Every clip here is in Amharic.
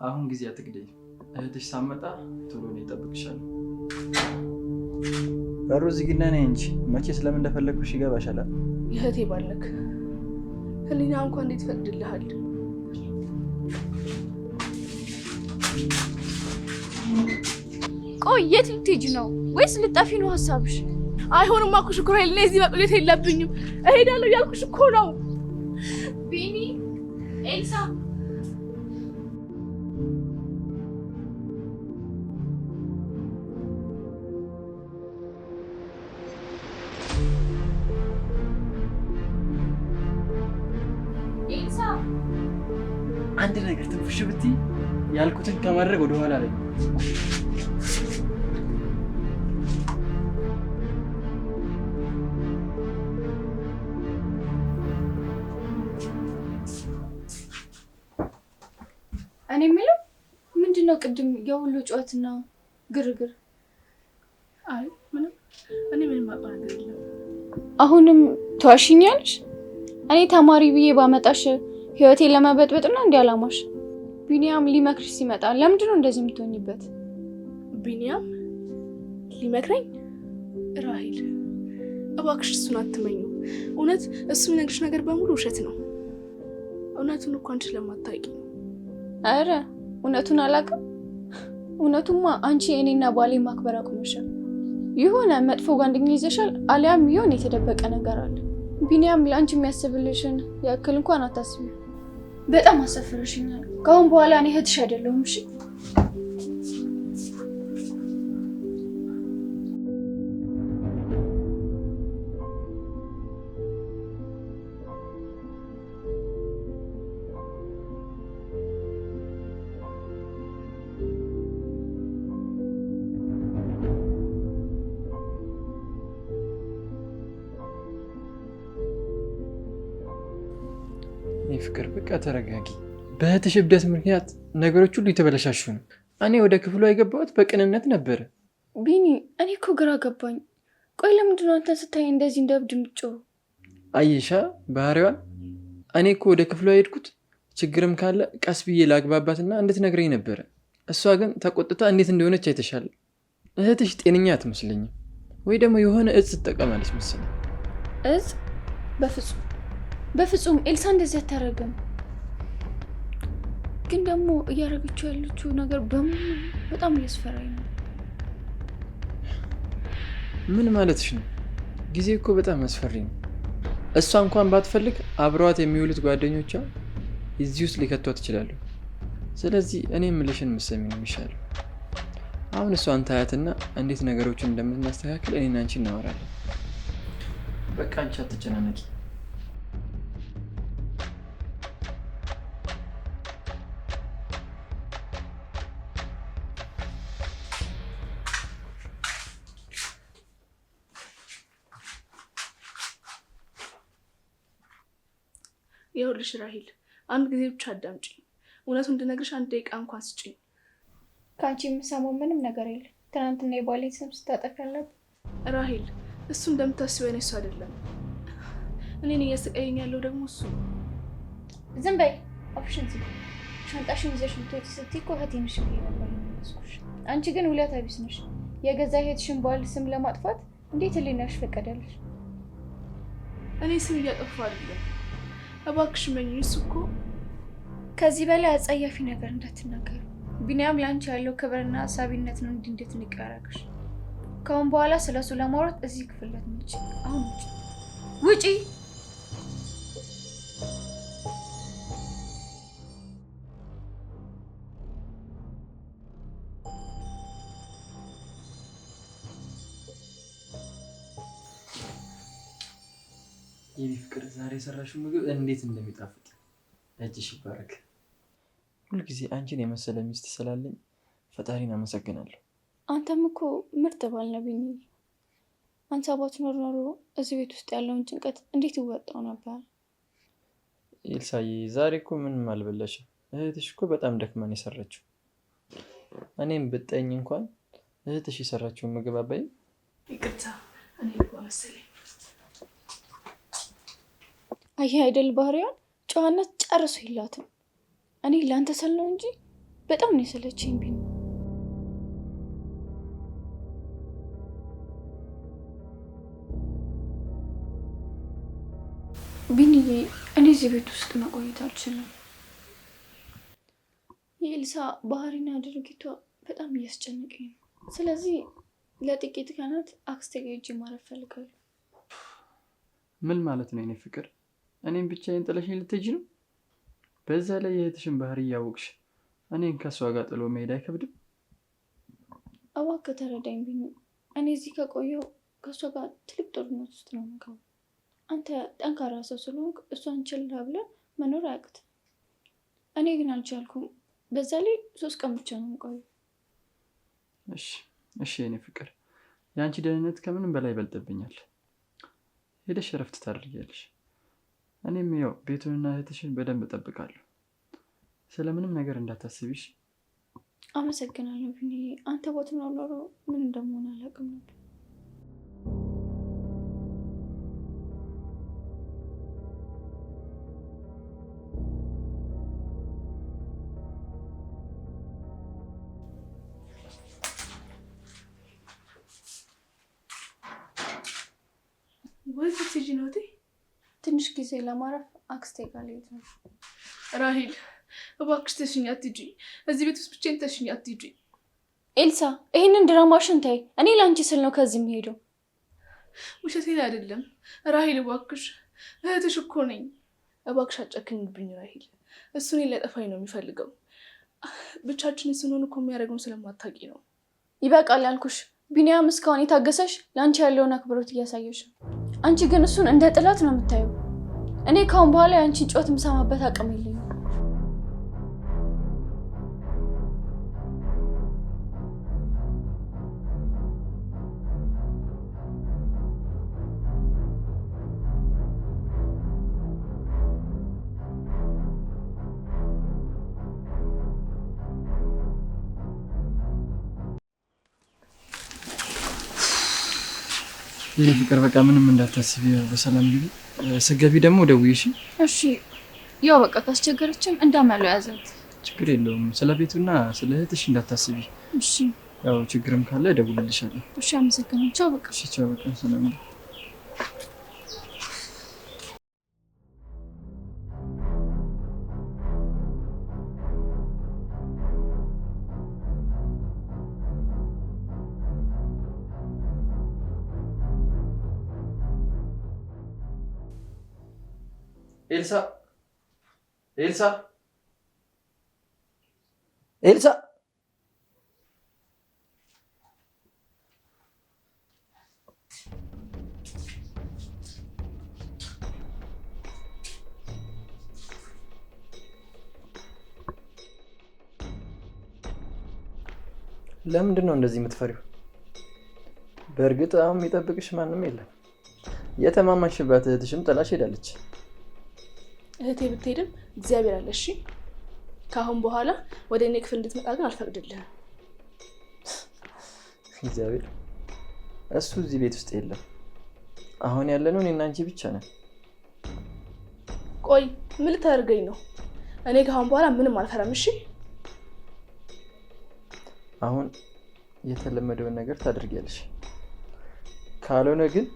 አሁን ጊዜ አትግደይ። እህትሽ ሳመጣ ቶሎ ነው ይጠብቅሻል። በሩ ዝግና ነኝ እንጂ መቼ ስለምን እንደፈለግኩሽ ይገባሻል። የእህቴ ባለክ ህሊና እንኳን እንዴት ፈቅድልሃል? ቆይ የት ልትሄጂ ነው? ወይስ ልጠፊ ነው ሀሳብሽ? አይሆንም አልኩሽ እኮ ራሄል፣ እዚህ መቆየት የለብኝም እሄዳለሁ ያልኩሽ እኮ ነው። ቢኒ፣ ኤልሳ አንድ ነገር ትንፍሽ ብትይ ያልኩትን ከማድረግ ወደ ኋላ ላይ እኔ የምለው ምንድነው ቅድም የሁሉ ጩኸትና ግርግር? አይ ምንም፣ እኔ ምንም አውቀው ነገር የለም። አሁንም ተዋሽኛለሽ? እኔ ተማሪ ብዬ ባመጣሽ ህይወቴን ለመበጥበጥ ነው እንዴ አላማሽ? ቢኒያም ሊመክርሽ ሲመጣ ለምንድን ነው እንደዚህ የምትሆኝበት? ቢኒያም ሊመክረኝ? ራሄል እባክሽ እሱን አትመኙ። እውነት እሱ የሚነግርሽ ነገር በሙሉ ውሸት ነው። እውነቱን እኮ አንቺ ስለማታውቂ ነው። አረ እውነቱን አላውቅም። እውነቱማ አንቺ እኔና ባሌ ማክበር አቁመሻል። የሆነ መጥፎ ጓደኛ ይዘሻል፣ አሊያም የሆነ የተደበቀ ነገር አለ። ቢኒያም ለአንቺ የሚያስብልሽን ያክል እንኳን አታስቢ። በጣም አሰፍረሽኛል። ከአሁን በኋላ እኔ እህትሽ አይደለሁም። እሺ ፍቅር በቃ ተረጋጊ። በእህትሽ እብደት ምክንያት ነገሮች ሁሉ የተበለሻሹ ነው። እኔ ወደ ክፍሉ የገባሁት በቅንነት ነበረ። ቢኒ፣ እኔ እኮ ግራ ገባኝ። ቆይ ለምንድን ነው አንተን ስታይ እንደዚህ እንደ እብድ የምትጮህ? አየሻ ባህሪዋን። እኔ እኮ ወደ ክፍሉ የሄድኩት ችግርም ካለ ቀስ ብዬ ላግባባትና እንድትነግረኝ ነበረ። እሷ ግን ተቆጥታ እንዴት እንደሆነች አይተሻል። እህትሽ ጤነኛ አትመስለኝም። ወይ ደግሞ የሆነ እጽ ትጠቀማለች መሰለኝ። እጽ? በፍጹም ኤልሳ እንደዚህ አታደርግም። ግን ደግሞ እያደረገችው ያለችው ነገር በሙሉ በጣም እያስፈራኝ ነው። ምን ማለትሽ ነው? ጊዜ እኮ በጣም አስፈሪ ነው። እሷ እንኳን ባትፈልግ አብረዋት የሚውሉት ጓደኞቿ እዚህ ውስጥ ሊከቷት ይችላሉ። ስለዚህ እኔ የምልሽን ምሰሚ ነው የሚሻለው። አሁን እሷን ታያትና እንዴት ነገሮችን እንደምናስተካክል እኔና አንቺ እናወራለን። በቃ አንቺ አትጨናነቂ። ይኸውልሽ ራሄል፣ አንድ ጊዜ ብቻ አዳምጪኝ። እውነቱን እንድነግርሽ አንድ ደቂቃ እንኳን ስጪኝ። ከአንቺ የምሰማው ምንም ነገር የለም። ትናንትና የባሌን ስም ስታጠፊ ያለብን ራሄል፣ እሱ እንደምታስበው እሱ አይደለም። እኔን እያሰቃየኝ ያለው ደግሞ እሱ ነው። ዝም በይ፣ አፍሽን ዝም። ሻንጣሽን ይዘሽ ልትወጪ ስትይ እኮ እህቴ ነሽ ብዬሽ ነበር የመለስኩሽ። አንቺ ግን ውለታ ቢስ ነሽ። የገዛ እህትሽን ባል ስም ለማጥፋት እንዴት ህሊናሽ ፈቀደልሽ? እኔ ስም እያጠፋሁ አይደለም። እባክሽ መኝ። እሱ እኮ ከዚህ በላይ አጸያፊ ነገር እንዳትናገሩ። ቢኒያም ለአንቺ ያለው ክብርና አሳቢነት ነው እንዲህ እንድትንቂ ያደረገሽ። ከአሁን በኋላ ስለሱ ለማውራት እዚህ ክፍል አትመጪ። አሁን ውጪ። የኔ ፍቅር፣ ዛሬ የሰራሽው ምግብ እንዴት እንደሚጣፍጥ እጅሽ ይባረክ። ሁልጊዜ አንቺን የመሰለ ሚስት ስላለኝ ፈጣሪን አመሰግናለሁ። አንተም እኮ ምርጥ ባል ነህ ቢኒ። አንተ ባትኖር ኖሮ እዚህ ቤት ውስጥ ያለውን ጭንቀት እንዴት ይወጣው ነበር? ኤልሳዬ፣ ዛሬ እኮ ምንም አልበላሽም። እህትሽ እኮ በጣም ደክማን የሰራችው። እኔም ብጠኝ እንኳን እህትሽ የሰራችውን ምግብ አባይ። ይቅርታ፣ እኔ መሰለኝ። አየህ አይደል ባህሪዋን፣ ጨዋነት ጨርሶ የላትም። እኔ ለአንተ ስል ነው እንጂ በጣም ነው የሰለቸኝ ቢኒ። ቢኒዬ እኔ እዚህ ቤት ውስጥ መቆየት አልችልም። የኤልሳ ባህሪና ድርጊቷ በጣም እያስጨነቀኝ ነው። ስለዚህ ለጥቂት ቀናት አክስቴ ጋር ሄጄ ማረፍ እፈልጋለሁ። ምን ማለት ነው የኔ ፍቅር? እኔም ብቻዬን ጥለሽኝ ልትሄጂ ነው? በዛ ላይ የእህትሽን ባህሪ እያወቅሽ እኔን ከሷ ጋር ጥሎ መሄድ አይከብድም? እባክህ ተረዳኝ ቢኒ። እኔ እዚህ ከቆየው ከእሷ ጋር ትልቅ ጦርነት ውስጥ ነው የምገባው። አንተ ጠንካራ ሰው ስለሆንክ እሷን ችላ ብለህ መኖር አያቅትም። እኔ ግን አልቻልኩም። በዛ ላይ 3 ቀን ብቻ ነው የምቆየው። እሺ የኔ ፍቅር፣ የአንቺ ደህንነት ከምንም በላይ ይበልጥብኛል። ሄደሽ እረፍት ታደርጊያለሽ። እኔም ያው ቤቱንና እህትሽን በደንብ እጠብቃለሁ። ስለምንም ነገር እንዳታስቢሽ። አመሰግናለሁ ቢኒ። አንተ ቦታውን ኖሮ ምን እንደምሆን አላውቅም ነበር። ወይ ትጂ ነው ትንሽ ጊዜ ለማረፍ አክስቴ ጋር ልሄድ ነው። ራሂል እባክሽ ተሽኝ አትሂጂ። እዚህ ቤት ውስጥ ብቻዬን ተሽኝ አትሂጂ። ኤልሳ ይሄንን ድራማሽን ታይ። እኔ ላንቺ ስል ነው ከዚህ የምሄደው። ውሸቴን አይደለም ራሂል፣ እባክሽ እህትሽ እኮ ነኝ። እባክሽ አጨክኝብኝ ራሂል። እሱ እኔን ሊያጠፋኝ ነው የሚፈልገው። ብቻችንን ስንሆን እኮ የሚያደርገውን ስለማታውቂ ነው። ይበቃል ያልኩሽ። ቢኒያም እስካሁን የታገሰሽ ለአንቺ ያለውን አክብሮት እያሳየሽ ነው። አንቺ ግን እሱን እንደ ጥላት ነው የምታየው። እኔ ካሁን በኋላ የአንቺን ጮት የምሰማበት አቅም የለኝም። የኔ ፍቅር በቃ ምንም እንዳታስቢ፣ በሰላም ግቢ። ስገቢ ደግሞ ደውዪ እሺ? እሺ። ያው በቃ ካስቸገረችም እንዳመለው ያዛት። ችግር የለውም። ስለ ቤቱና ስለ እህትሽ እንዳታስቢ እሺ? ያው ችግርም ካለ እደውልልሻለሁ። እሺ። አመሰግናለሁ። ቻው በቃ። እሺ ቻው በቃ። ሰላም ነው። ኤልሳ ኤልሳ ኤልሳ ለምንድን ነው እንደዚህ የምትፈሪው? በእርግጥ አሁን የሚጠብቅሽ ማንም የለም። የተማማሽባት እህትሽም ጥላሽ ሄዳለች። እህቴ ብትሄድም እግዚአብሔር አለ። እሺ ከአሁን በኋላ ወደ እኔ ክፍል እንድትመጣ ግን አልፈቅድልህም። እግዚአብሔር እሱ እዚህ ቤት ውስጥ የለም። አሁን ያለነው እኔና አንቺ ብቻ ነን። ቆይ ምን ልታደርገኝ ነው? እኔ ከአሁን በኋላ ምንም አልፈራም። እሺ አሁን የተለመደውን ነገር ታደርጊያለሽ። ካልሆነ ግን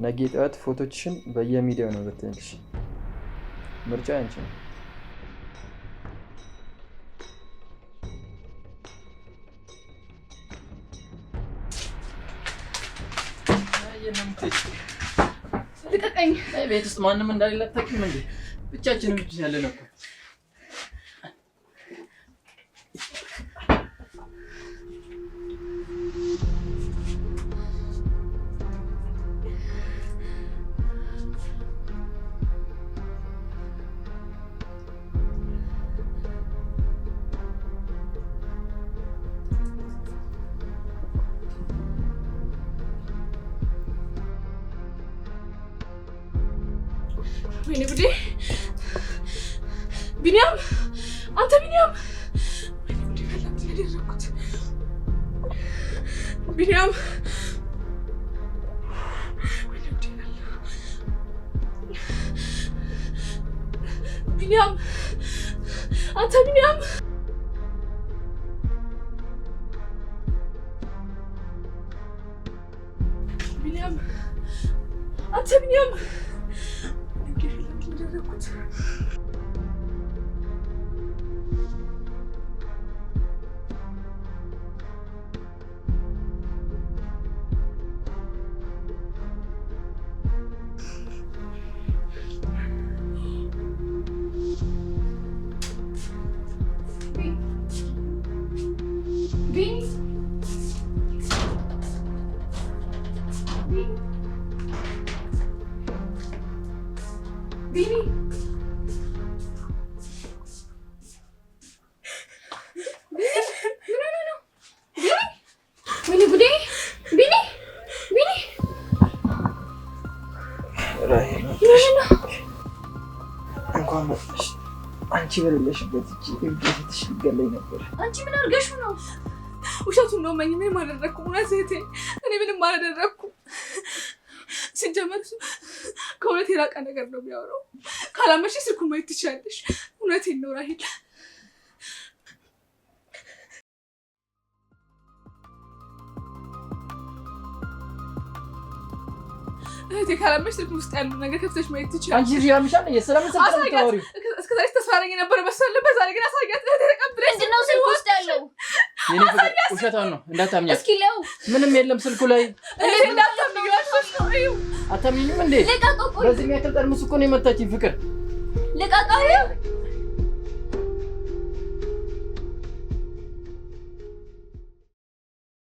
ነገ ጠዋት ፎቶችሽን በየሚዲያው ነው በትንልሽ። ምርጫ ያንቺ ነው። ልቀቀኝ። ቤት ውስጥ ማንም እንዳሌለ አታውቂም እንዴ? ብቻችንን ብቻ ያለነው እኮ። ወይኔ ጉዴ! ቢኒያም፣ አንተ ቢኒያም! ወይኔ ጉዴ! በላም ያደረኩት ቢኒያም! ወይኔ ጉዴ! ቢኒያም፣ አንተ ቢኒያም! አንተ ቢኒያም ያደረኩት ቢኒ እንኳን መጣሽ። አንቺ በሌለሽበት እቺ እብደትሽ ሊገለኝ ነበር። አንቺ ምን አድርገሽው ነው? ውሸቱን ነው። ምንም አላደረኩም። እውነት እህቴ፣ እኔ ምንም አላደረኩም። ሲጀመር ከእውነት የራቀ ነገር ነው የሚያወራው። ካላመሽ ስልኩን ማየት ትችያለሽ። እውነቴን ነው ራሂል። እህቴ ካላመሽ ስልኩ ውስጥ ያሉ ነገር ከፍተሽ ማየት ትችያለሽ። አንቺ እዚህ ያምሻል። የሰላም ሰላም ታወሪው እስከ ዛሬ ተስፋ አደረገ ነበር መሰለኝ ነበር። ዛሬ ግን አሳያት። እህቴ ተቀብለሽ ምንድን ነው ስልኩ ውስጥ ያለው? የኔ ፍቅር ውሸታውን ነው እንዳታምኛት። እስኪ ለው ምንም የለም ስልኩ ላይ። እኔ እንዳታምኛት ነው። አታምኝም እንዴ? ልቀቀው። በዚህ የሚያክል ጠርሙስ እኮ ነው የመታችኝ ፍቅር። ልቀቀው።